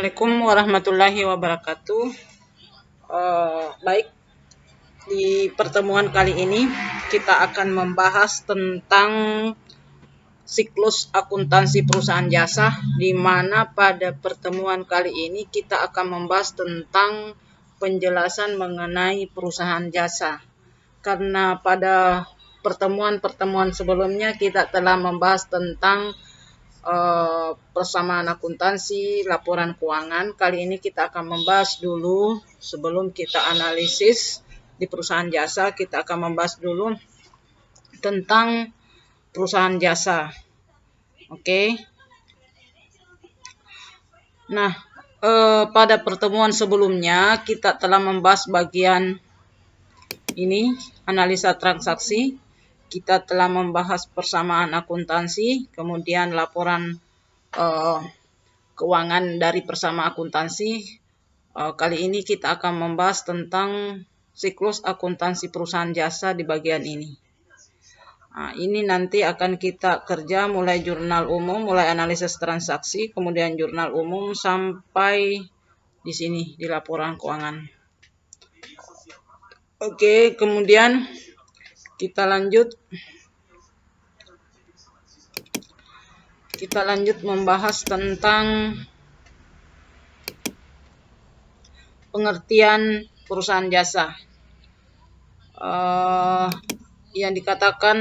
Assalamualaikum warahmatullahi wabarakatuh. Baik, di pertemuan kali ini kita akan membahas tentang siklus akuntansi perusahaan jasa, di mana pada pertemuan kali ini kita akan membahas tentang penjelasan mengenai perusahaan jasa. Karena pada pertemuan-pertemuan sebelumnya kita telah membahas tentang persamaan akuntansi, laporan keuangan. Kali ini kita akan membahas dulu, sebelum kita analisis di perusahaan jasa, kita akan membahas dulu tentang perusahaan jasa. Oke. Nah, pada pertemuan sebelumnya kita telah membahas bagian ini, analisa transaksi. Kita telah membahas persamaan akuntansi, kemudian laporan keuangan dari persamaan akuntansi. Kali ini kita akan membahas tentang siklus akuntansi perusahaan jasa di bagian ini. Nah, ini nanti akan kita kerja mulai jurnal umum, mulai analisis transaksi, kemudian jurnal umum sampai di sini di laporan keuangan. Oke, kemudian kita lanjut membahas tentang pengertian perusahaan jasa. Yang dikatakan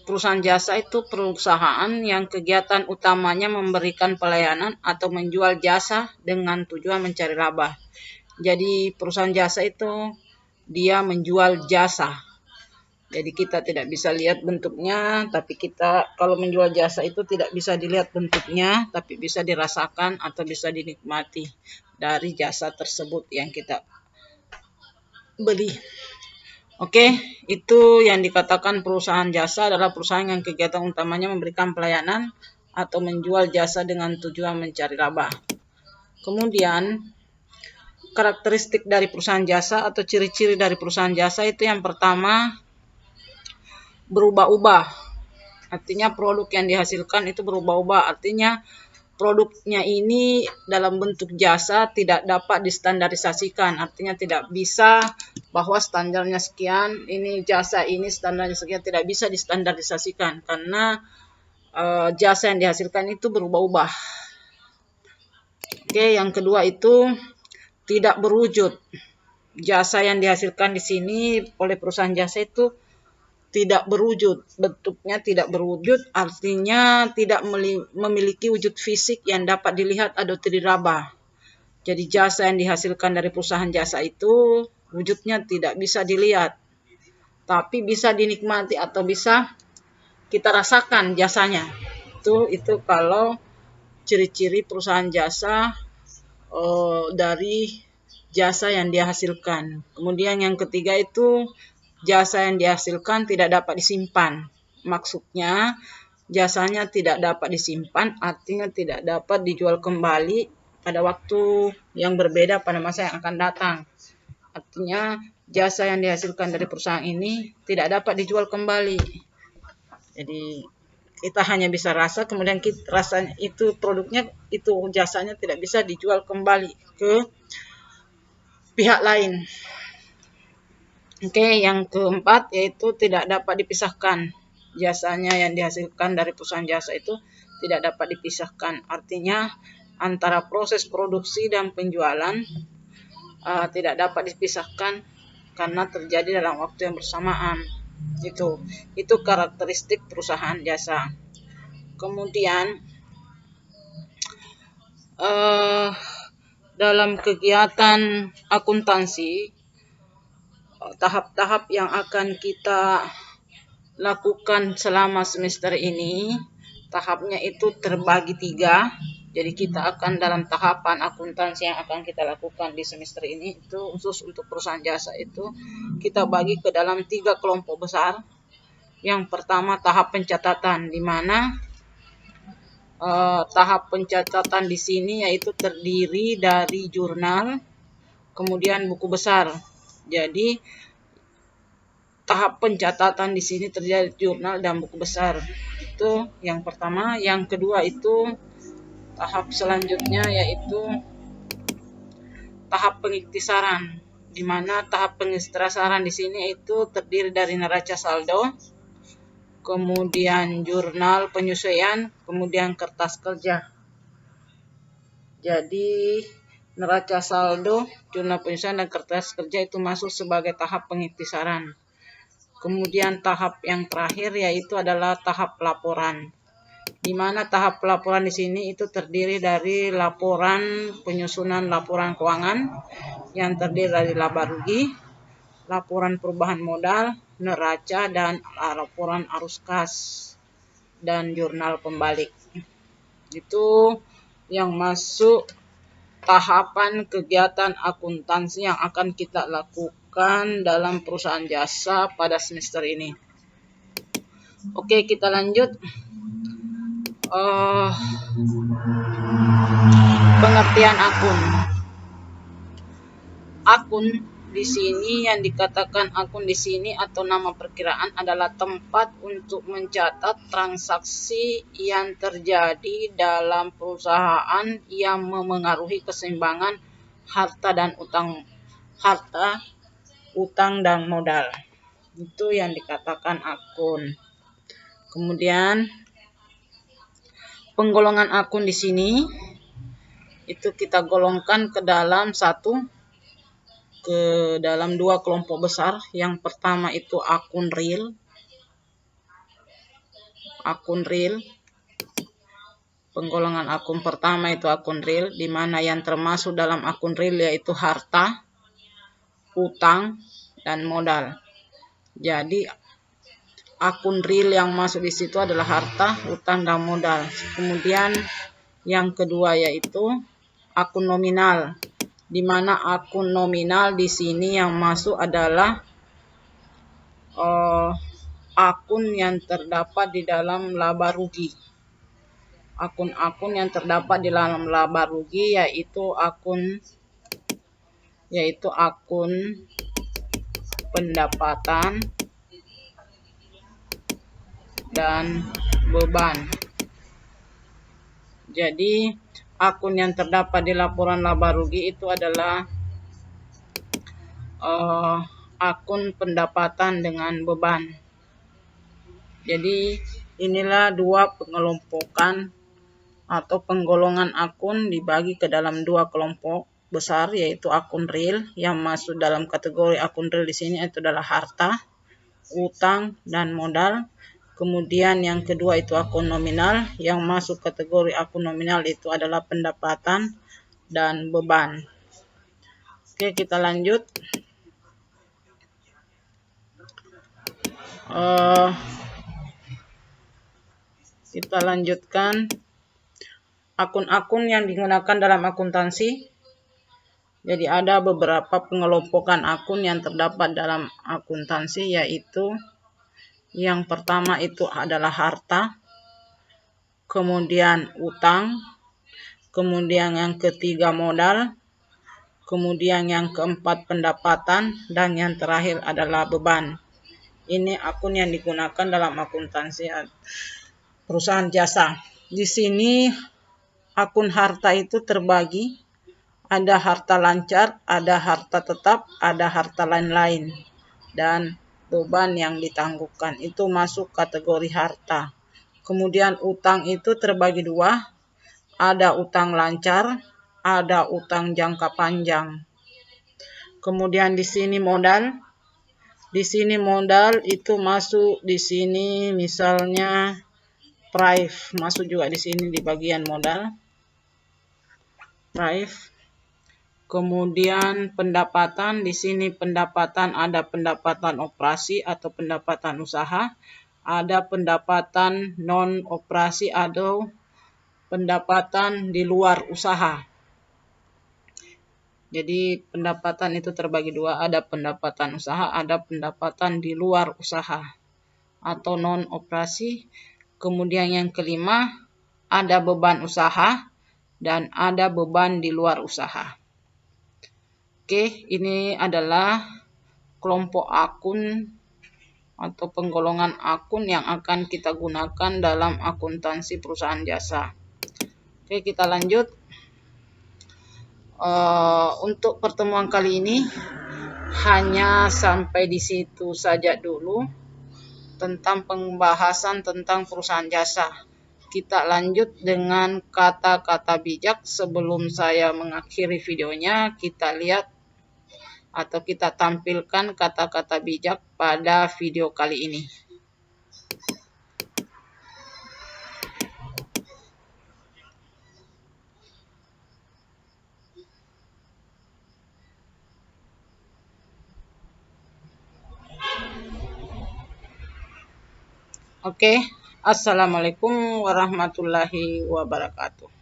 perusahaan jasa itu perusahaan yang kegiatan utamanya memberikan pelayanan atau menjual jasa dengan tujuan mencari laba. Jadi perusahaan jasa itu dia menjual jasa. Jadi kita tidak bisa lihat bentuknya, tapi kita kalau menjual jasa itu tidak bisa dilihat bentuknya, tapi bisa dirasakan atau bisa dinikmati dari jasa tersebut yang kita beli. Oke, itu yang dikatakan perusahaan jasa adalah perusahaan yang kegiatan utamanya memberikan pelayanan atau menjual jasa dengan tujuan mencari laba. Kemudian, karakteristik dari perusahaan jasa atau ciri-ciri dari perusahaan jasa itu yang pertama, berubah-ubah. Artinya produk yang dihasilkan itu berubah-ubah. Artinya produknya ini dalam bentuk jasa tidak dapat distandarisasikan. Artinya tidak bisa bahwa standarnya sekian, ini jasa ini standarnya sekian, tidak bisa distandarisasikan karena jasa yang dihasilkan itu berubah-ubah. Oke, yang kedua itu tidak berwujud. Jasa yang dihasilkan di sini oleh perusahaan jasa itu tidak berwujud, bentuknya tidak berwujud, artinya tidak memiliki wujud fisik yang dapat dilihat atau diraba. Jadi jasa yang dihasilkan dari perusahaan jasa itu wujudnya tidak bisa dilihat, tapi bisa dinikmati atau bisa kita rasakan jasanya. Itu kalau ciri-ciri perusahaan jasa dari jasa yang dihasilkan. Kemudian yang ketiga itu jasa yang dihasilkan tidak dapat disimpan. Maksudnya jasanya tidak dapat disimpan, artinya tidak dapat dijual kembali pada waktu yang berbeda pada masa yang akan datang. Artinya jasa yang dihasilkan dari perusahaan ini tidak dapat dijual kembali. Jadi kita hanya bisa rasa, kemudian rasanya itu produknya, itu jasanya tidak bisa dijual kembali ke pihak lain. Oke, yang keempat yaitu tidak dapat dipisahkan. Jasanya yang dihasilkan dari perusahaan jasa itu tidak dapat dipisahkan. Artinya antara proses produksi dan penjualan tidak dapat dipisahkan karena terjadi dalam waktu yang bersamaan. Itu karakteristik perusahaan jasa. Kemudian dalam kegiatan akuntansi, tahap-tahap yang akan kita lakukan selama semester ini, tahapnya itu terbagi 3. Jadi kita akan dalam tahapan akuntansi yang akan kita lakukan di semester ini, itu khusus untuk perusahaan jasa itu kita bagi ke dalam 3 kelompok besar. Yang pertama tahap pencatatan, di mana tahap pencatatan di sini yaitu terdiri dari jurnal, kemudian buku besar. Jadi tahap pencatatan di sini terjadi jurnal dan buku besar. Itu yang pertama. Yang kedua itu Tahap selanjutnya yaitu tahap pengiktisaran, di mana tahap pengiktisaran di sini itu terdiri dari neraca saldo, kemudian jurnal penyesuaian, kemudian kertas kerja. Jadi neraca saldo, jurnal penyesuaian, dan kertas kerja itu masuk sebagai tahap pengiktisaran. Kemudian tahap yang terakhir yaitu adalah tahap laporan, di mana tahap pelaporan di sini itu terdiri dari laporan penyusunan laporan keuangan yang terdiri dari laba rugi, laporan perubahan modal, neraca, dan laporan arus kas dan jurnal pembalik. Itu yang masuk tahapan kegiatan akuntansi yang akan kita lakukan dalam perusahaan jasa pada semester ini. Oke, kita lanjut. Pengertian akun. Akun di sini yang dikatakan akun di sini atau nama perkiraan adalah tempat untuk mencatat transaksi yang terjadi dalam perusahaan yang memengaruhi keseimbangan harta, utang dan modal. Itu yang dikatakan akun. Kemudian penggolongan akun di sini itu kita golongkan ke dalam dua kelompok besar. Yang pertama itu akun real. Penggolongan akun pertama itu akun real, di mana yang termasuk dalam akun real yaitu harta, utang, dan modal. Jadi akun real yang masuk di situ adalah harta, utang, dan modal. Kemudian yang kedua yaitu akun nominal, di mana akun nominal di sini yang masuk adalah akun yang terdapat di dalam laba rugi. Akun-akun yang terdapat di dalam laba rugi yaitu akun pendapatan dan beban. Jadi akun yang terdapat di laporan laba rugi itu adalah akun pendapatan dengan beban. Jadi inilah dua pengelompokan atau penggolongan akun dibagi ke dalam dua kelompok besar, yaitu akun real yang masuk dalam kategori akun real di sini itu adalah harta, utang, dan modal. Kemudian yang kedua itu akun nominal, yang masuk kategori akun nominal itu adalah pendapatan dan beban. Oke, kita lanjut. Kita lanjutkan akun-akun yang digunakan dalam akuntansi. Jadi ada beberapa pengelompokan akun yang terdapat dalam akuntansi, yaitu yang pertama itu adalah harta, kemudian utang, kemudian yang ketiga modal, kemudian yang keempat pendapatan, dan yang terakhir adalah beban. Ini akun yang digunakan dalam akuntansi perusahaan jasa. Di sini akun harta itu terbagi, ada harta lancar, ada harta tetap, ada harta lain-lain, dan beban yang ditangguhkan itu masuk kategori harta. Kemudian utang itu terbagi dua, ada utang lancar, ada utang jangka panjang. Kemudian di sini modal. Di sini modal itu masuk di sini, misalnya prive masuk juga di sini di bagian modal. Prive. Kemudian pendapatan, di sini pendapatan ada pendapatan operasi atau pendapatan usaha, ada pendapatan non operasi atau pendapatan di luar usaha. Jadi pendapatan itu terbagi dua, ada pendapatan usaha, ada pendapatan di luar usaha atau non operasi. Kemudian yang kelima, ada beban usaha dan ada beban di luar usaha. Oke, ini adalah kelompok akun atau penggolongan akun yang akan kita gunakan dalam akuntansi perusahaan jasa. Oke, Oke, kita lanjut. Untuk pertemuan kali ini hanya sampai di situ saja dulu tentang pembahasan tentang perusahaan jasa. Kita lanjut dengan kata-kata bijak. Sebelum saya mengakhiri videonya, kita lihat atau kita tampilkan kata-kata bijak pada video kali ini. Oke, assalamualaikum warahmatullahi wabarakatuh.